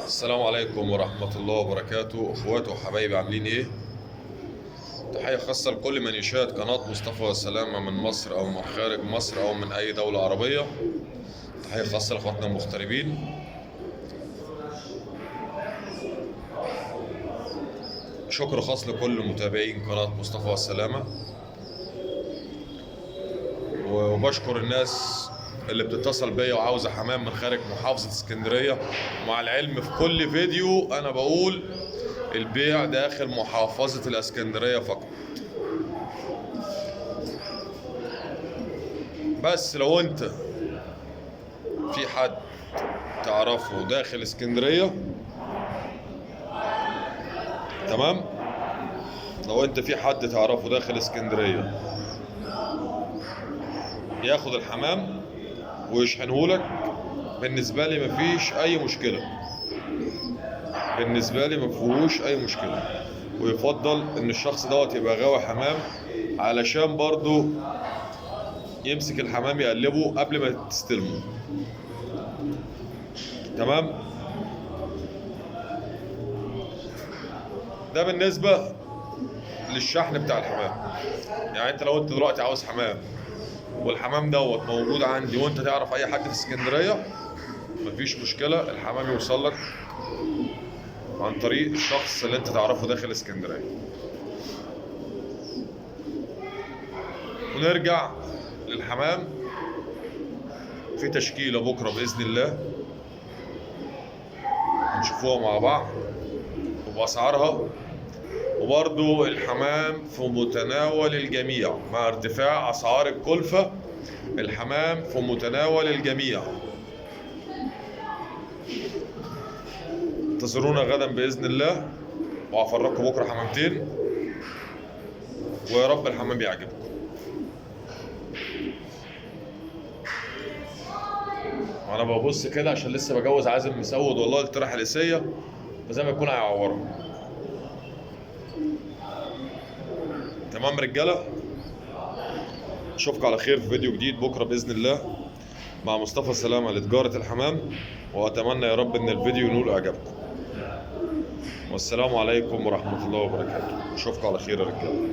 السلام عليكم ورحمة الله وبركاته، اخواتي وحبايبي، عاملين ايه؟ تحية خاصة لكل من يشاهد قناة مصطفى سلامة من مصر او من خارج مصر او من اي دولة عربية. تحية خاصة لاخواتنا المغتربين. شكر خاص لكل متابعين قناة مصطفى سلامة، وبشكر الناس اللي بتتصل بيا وعاوزة حمام من خارج محافظة اسكندرية. مع العلم في كل فيديو انا بقول البيع داخل محافظة الاسكندرية فقط. بس لو انت في حد تعرفه داخل اسكندرية، تمام؟ لو انت في حد تعرفه داخل اسكندرية ياخد الحمام ويشحنهولك، بالنسبة لي مفيش اي مشكلة. بالنسبة لي مفيهوش اي مشكلة، ويفضل ان الشخص دوت يبقى غاوي حمام، علشان برضو يمسك الحمام يقلبه قبل ما تستلمه. تمام؟ ده بالنسبة للشحن بتاع الحمام. يعني انت لو انت دلوقتي عاوز حمام والحمام دوت موجود عندي وانت تعرف اي حد في اسكندرية، مفيش مشكلة، الحمام يوصل لك عن طريق الشخص اللي انت تعرفه داخل اسكندرية. ونرجع للحمام. في تشكيلة بكرة بإذن الله هنشوفوها مع بعض وبأسعارها، وبرضو الحمام في متناول الجميع مع ارتفاع أسعار الكلفة. الحمام في متناول الجميع. انتظرونا غدا بإذن الله، وهفرجكم بكرة حمامتين، ويا رب الحمام يعجبكم. وانا ببص كده عشان لسه بجوز عازم مسود، والله قلت راح القسية فزي ما يكون هيعورهم. تمام رجالة، اشوفكم على خير في فيديو جديد بكرة بإذن الله مع مصطفى سلامة لتجارة الحمام، وأتمنى يا رب إن الفيديو ينول إعجابكم. والسلام عليكم ورحمة الله وبركاته. اشوفكم على خير يا رجالة.